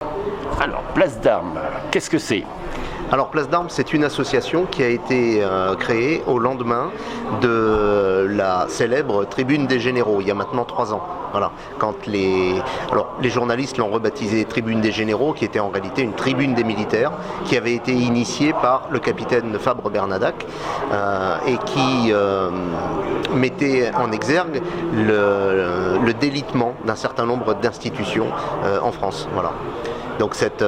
Alors, Place d'Armes, qu'est-ce que c'est? Alors Place d'Armes, c'est une association qui a été créée au lendemain de la célèbre Tribune des Généraux, il y a maintenant 3 ans. Voilà. Les journalistes l'ont rebaptisée Tribune des Généraux, qui était en réalité une tribune des militaires, qui avait été initiée par le capitaine Fabre Bernadac et qui mettait en exergue le délitement d'un certain nombre d'institutions en France. Voilà. Donc cette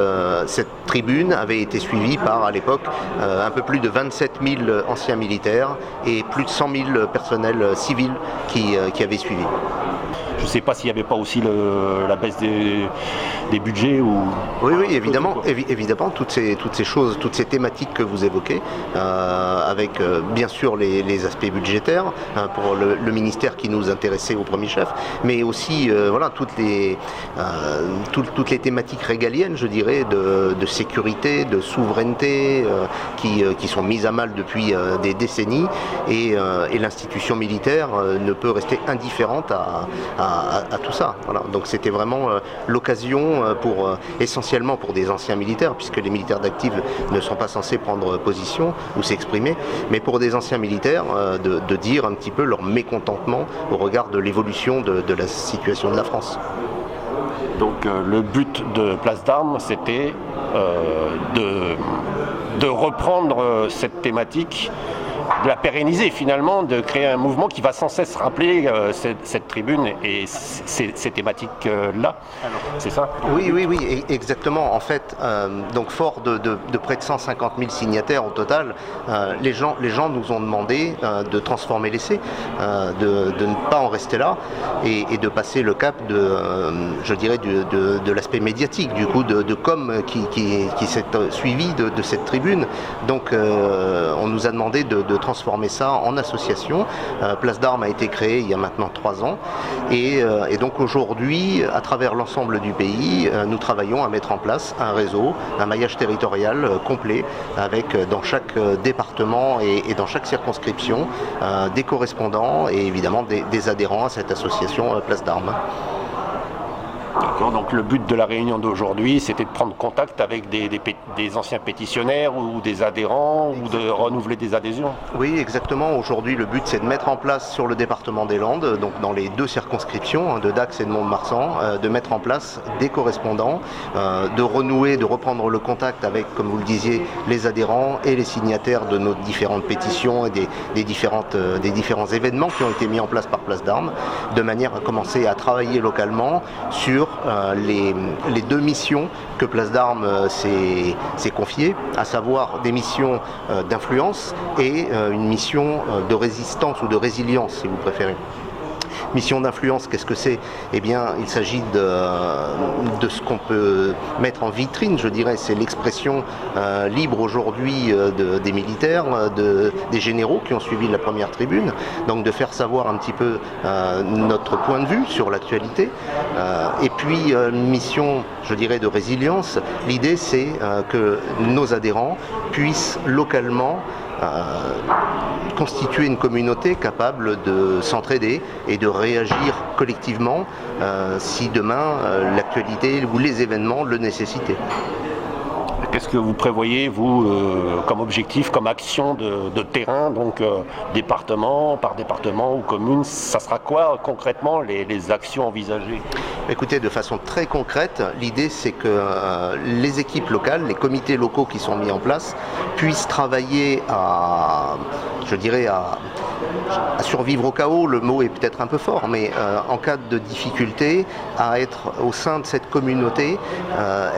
tribune avait été suivie par, à l'époque, un peu plus de 27 000 anciens militaires et plus de 100 000 personnels civils qui avaient suivi. Je ne sais pas s'il n'y avait pas aussi la baisse des budgets ou... Oui, évidemment, toutes ces choses, toutes ces thématiques que vous évoquez, avec bien sûr les aspects budgétaires pour le ministère qui nous intéressait au premier chef, mais aussi toutes les thématiques régaliennes, je dirais, de sécurité, de souveraineté, qui sont mises à mal depuis des décennies, et l'institution militaire ne peut rester indifférente à tout ça. Voilà. Donc c'était vraiment l'occasion essentiellement pour des anciens militaires, puisque les militaires d'actifs ne sont pas censés prendre position ou s'exprimer, mais pour des anciens militaires de dire un petit peu leur mécontentement au regard de l'évolution de la situation de la France. Donc le but de Place d'Armes, c'était de reprendre cette thématique, de la pérenniser finalement, de créer un mouvement qui va sans cesse rappeler cette tribune et ces thématiques-là. C'est ça? Oui, exactement. En fait, donc fort de près de 150 000 signataires au total, les gens nous ont demandé de transformer l'essai, de ne pas en rester là et de passer le cap de l'aspect médiatique, du coup de com qui s'est suivi de cette tribune. Donc on nous a demandé de transformer ça en association. Place d'Armes a été créée il y a maintenant 3 ans et donc aujourd'hui, à travers l'ensemble du pays, nous travaillons à mettre en place un réseau, un maillage territorial complet avec dans chaque département et dans chaque circonscription des correspondants et évidemment des adhérents à cette association Place d'Armes. D'accord, donc le but de la réunion d'aujourd'hui, c'était de prendre contact avec des anciens pétitionnaires ou des adhérents ou de renouveler des adhésions. Oui, exactement. Aujourd'hui, le but, c'est de mettre en place sur le département des Landes, donc dans les 2 circonscriptions, de Dax et de Mont-de-Marsan, de mettre en place des correspondants, de renouer, de reprendre le contact avec, comme vous le disiez, les adhérents et les signataires de nos différentes pétitions et des différents événements qui ont été mis en place par Place d'Armes, de manière à commencer à travailler localement sur les 2 missions que Place d'Armes s'est confiées, à savoir des missions d'influence et une mission de résistance ou de résilience, si vous préférez. Mission d'influence, qu'est-ce que c'est? Eh bien, il s'agit de ce qu'on peut mettre en vitrine, je dirais. C'est l'expression libre aujourd'hui des militaires, des généraux qui ont suivi la première tribune. Donc de faire savoir un petit peu notre point de vue sur l'actualité. Et puis, une mission, je dirais, de résilience. L'idée, c'est que nos adhérents puissent localement constituer une communauté capable de s'entraider et de réagir collectivement si demain l'actualité ou les événements le nécessitaient. Qu'est-ce que vous prévoyez, vous, comme objectif, comme action de terrain, donc département par département ou commune? Ça sera quoi concrètement les actions envisagées? Écoutez, de façon très concrète, l'idée c'est que les équipes locales, les comités locaux qui sont mis en place, puissent travailler à survivre au chaos, le mot est peut-être un peu fort, mais en cas de difficulté, à être au sein de cette communauté,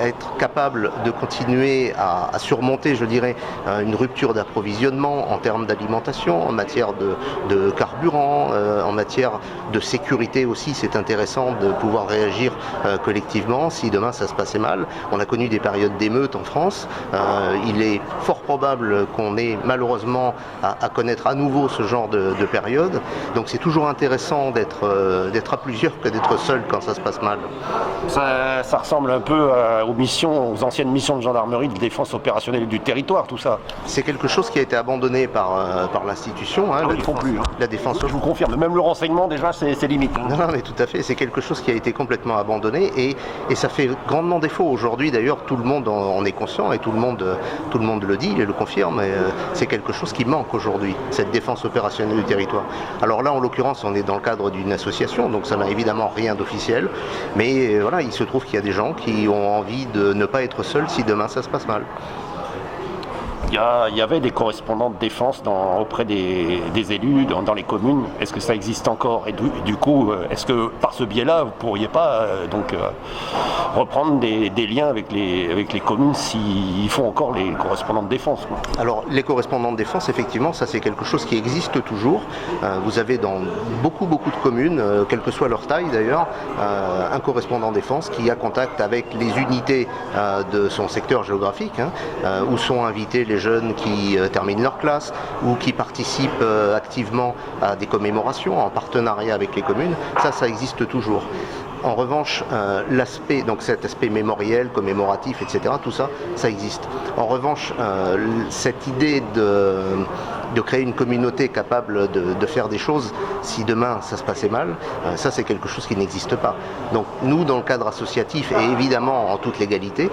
être capable de continuer à surmonter, je dirais, une rupture d'approvisionnement en termes d'alimentation, en matière de carburant, en matière de sécurité aussi. C'est intéressant de pouvoir réagir collectivement si demain ça se passait mal. On a connu des périodes d'émeutes en France. Il est fort probable qu'on ait malheureusement à connaître à nouveau ce genre de période. Donc c'est toujours intéressant d'être à plusieurs que d'être seul quand ça se passe mal. Ça ressemble un peu aux anciennes missions de gendarmerie de défense opérationnelle du territoire, tout ça. C'est quelque chose qui a été abandonné par l'institution. Ils ne font plus. La défense. Je vous confirme, même le renseignement déjà c'est limite. Non, mais tout à fait, c'est quelque chose qui a été complètement complètement abandonné et ça fait grandement défaut aujourd'hui. D'ailleurs, tout le monde en est conscient et tout le monde le dit et le confirme. C'est quelque chose qui manque aujourd'hui, cette défense opérationnelle du territoire. Alors là, en l'occurrence, on est dans le cadre d'une association, donc ça n'a évidemment rien d'officiel. Mais voilà, il se trouve qu'il y a des gens qui ont envie de ne pas être seuls si demain ça se passe mal. Il y avait des correspondants de défense auprès des élus dans les communes. Est-ce que ça existe encore? Et du coup, est-ce que par ce biais-là, vous ne pourriez pas reprendre des liens avec les communes s'ils font encore les correspondants de défense, quoi? Alors, les correspondants de défense, effectivement, ça c'est quelque chose qui existe toujours. Vous avez dans beaucoup de communes, quelle que soit leur taille d'ailleurs, un correspondant défense qui a contact avec les unités de son secteur géographique, où sont invités les jeunes qui terminent leur classe ou qui participent activement à des commémorations en partenariat avec les communes. Ça existe toujours. En revanche, cet aspect mémoriel, commémoratif, etc., tout ça, ça existe. En revanche, cette idée de créer une communauté capable de faire des choses si demain ça se passait mal, ça c'est quelque chose qui n'existe pas. Donc nous, dans le cadre associatif, et évidemment en toute légalité,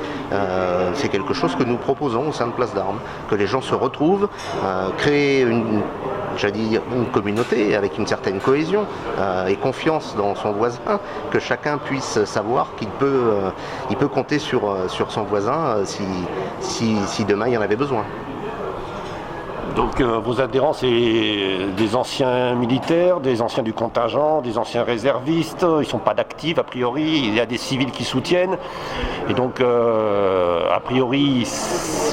c'est quelque chose que nous proposons au sein de Place d'Armes, que les gens se retrouvent, créer une communauté avec une certaine cohésion et confiance dans son voisin, que chacun puisse savoir qu'il peut compter sur son voisin si demain il y en avait besoin. Donc vos adhérents, c'est des anciens militaires, des anciens du contingent, des anciens réservistes, ils ne sont pas d'actifs a priori, il y a des civils qui soutiennent. Et donc a priori,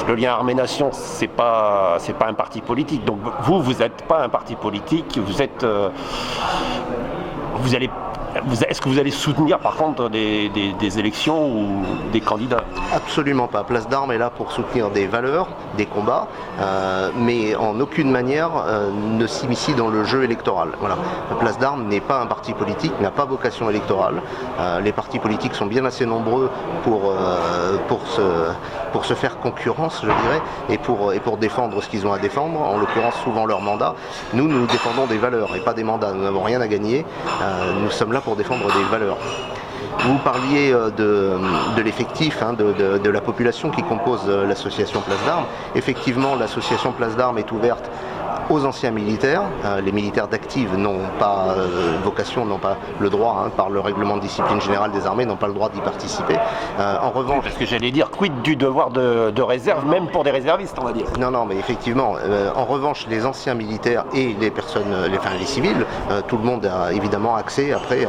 le lien armée-nation, c'est pas un parti politique. Donc vous n'êtes pas un parti politique, est-ce que vous allez soutenir par contre des élections ou des candidats? Absolument pas. Place d'Armes est là pour soutenir des valeurs, des combats, mais en aucune manière ne s'immisce dans le jeu électoral. Voilà. Place d'Armes n'est pas un parti politique, n'a pas vocation électorale. Les partis politiques sont bien assez nombreux pour se faire concurrence, je dirais, et pour défendre ce qu'ils ont à défendre, en l'occurrence souvent leur mandat. Nous défendons des valeurs et pas des mandats. Nous n'avons rien à gagner. Nous sommes là pour défendre des valeurs. Vous parliez de l'effectif, de la population qui compose l'association Place d'Armes. Effectivement, l'association Place d'Armes est ouverte aux anciens militaires. Les militaires d'active n'ont pas vocation, n'ont pas le droit, par le règlement de discipline générale des armées, n'ont pas le droit d'y participer. En revanche... Parce que j'allais dire, quid du devoir de réserve, même pour des réservistes, on va dire. Non, mais effectivement, en revanche, les anciens militaires et les personnes, les civils, tout le monde a évidemment accès après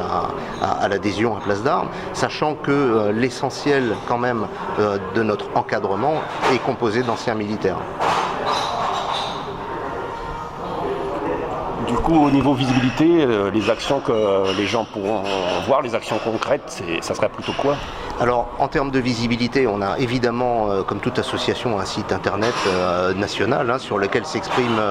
à l'adhésion à Place d'Armes, sachant que l'essentiel quand même de notre encadrement est composé d'anciens militaires. Du coup, au niveau visibilité, les actions que les gens pourront voir, les actions concrètes, ça serait plutôt quoi? Alors, en termes de visibilité, on a évidemment, comme toute association, un site internet national sur lequel s'expriment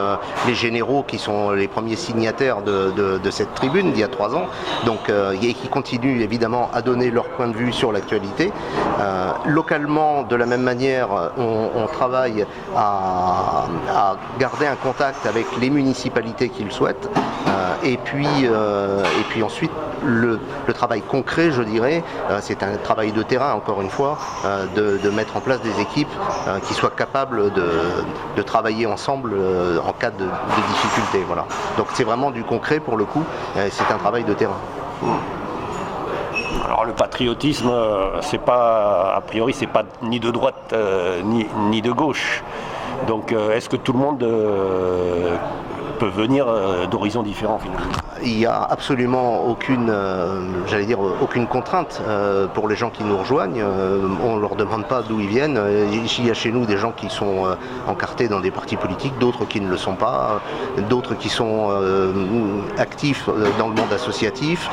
les généraux qui sont les premiers signataires de cette tribune d'il y a 3 ans, donc qui continuent évidemment à donner leur point de vue sur l'actualité. Localement, de la même manière, on travaille à garder un contact avec les municipalités qui le souhaitent. Et puis ensuite, le travail concret, je dirais, c'est un travail de terrain, encore une fois, de mettre en place des équipes qui soient capables de travailler ensemble en cas de difficulté. Voilà. Donc c'est vraiment du concret pour le coup, c'est un travail de terrain. Alors le patriotisme, c'est pas, a priori, c'est pas ni de droite ni de gauche. Donc est-ce que tout le monde peut venir d'horizons différents finalement? Il n'y a absolument aucune contrainte pour les gens qui nous rejoignent. On ne leur demande pas d'où ils viennent. Il y a chez nous des gens qui sont encartés dans des partis politiques, d'autres qui ne le sont pas, d'autres qui sont actifs dans le monde associatif,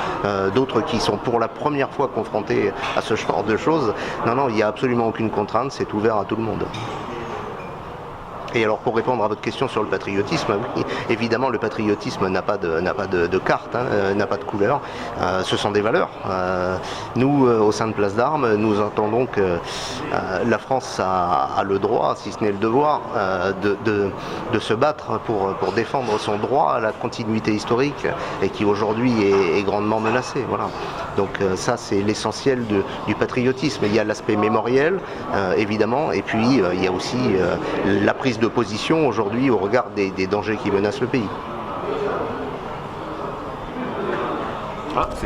d'autres qui sont pour la première fois confrontés à ce genre de choses. Non, il n'y a absolument aucune contrainte, c'est ouvert à tout le monde. Et alors pour répondre à votre question sur le patriotisme, oui, évidemment le patriotisme n'a pas de carte, n'a pas de couleur, ce sont des valeurs. Nous, au sein de Place d'Armes, nous entendons que la France a le droit, si ce n'est le devoir, de se battre pour défendre son droit à la continuité historique et qui aujourd'hui est grandement menacé. Voilà. Donc ça c'est l'essentiel du patriotisme. Il y a l'aspect mémoriel, évidemment, et puis il y a aussi la prise de position aujourd'hui au regard des dangers qui menacent le pays.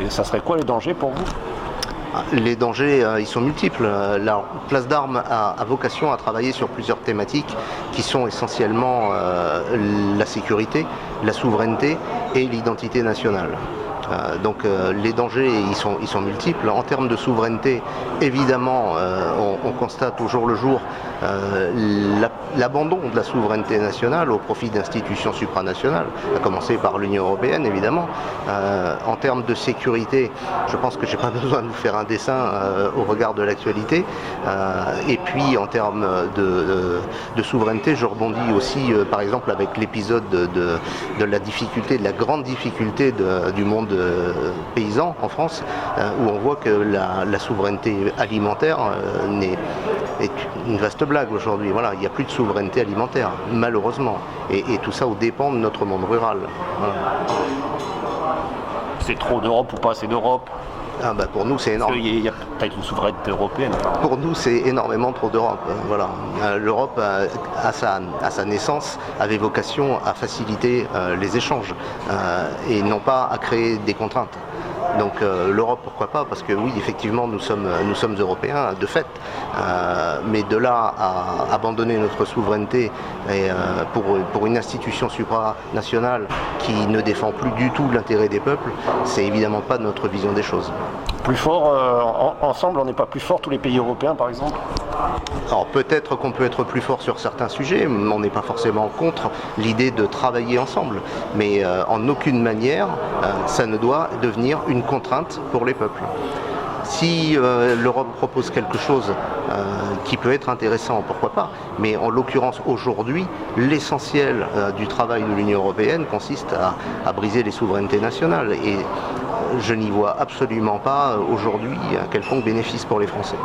Ça serait quoi les dangers pour vous ? Les dangers, ils sont multiples. La Place d'Armes a vocation à travailler sur plusieurs thématiques qui sont essentiellement la sécurité, la souveraineté et l'identité nationale. Donc les dangers ils sont multiples. En termes de souveraineté, évidemment, on constate au jour le jour l'abandon de la souveraineté nationale au profit d'institutions supranationales, à commencer par l'Union européenne évidemment. En termes de sécurité, je pense que je n'ai pas besoin de vous faire un dessin au regard de l'actualité. Et puis en termes de souveraineté, je rebondis aussi par exemple avec l'épisode de la difficulté, de la grande difficulté du monde paysans en France, où on voit que la souveraineté alimentaire est une vaste blague aujourd'hui. Voilà, il n'y a plus de souveraineté alimentaire, malheureusement. Et tout ça au dépend de notre monde rural. Voilà. C'est trop d'Europe ou pas assez d'Europe ? Pour nous, c'est énorme. Il y a peut-être une souveraineté européenne. Pour nous, c'est énormément trop d'Europe. Voilà. L'Europe, à sa naissance, avait vocation à faciliter les échanges et non pas à créer des contraintes. Donc l'Europe, pourquoi pas ? Parce que oui, effectivement, nous sommes européens de fait, mais de là à abandonner notre souveraineté pour une institution supranationale qui ne défend plus du tout l'intérêt des peuples, c'est évidemment pas notre vision des choses. Plus fort, ensemble, on n'est pas plus fort, tous les pays européens par exemple ? Alors peut-être qu'on peut être plus fort sur certains sujets, on n'est pas forcément contre l'idée de travailler ensemble, mais en aucune manière ça ne doit devenir une contrainte pour les peuples. Si l'Europe propose quelque chose qui peut être intéressant, pourquoi pas, mais en l'occurrence aujourd'hui, l'essentiel du travail de l'Union européenne consiste à briser les souverainetés nationales et je n'y vois absolument pas aujourd'hui un quelconque bénéfice pour les Français.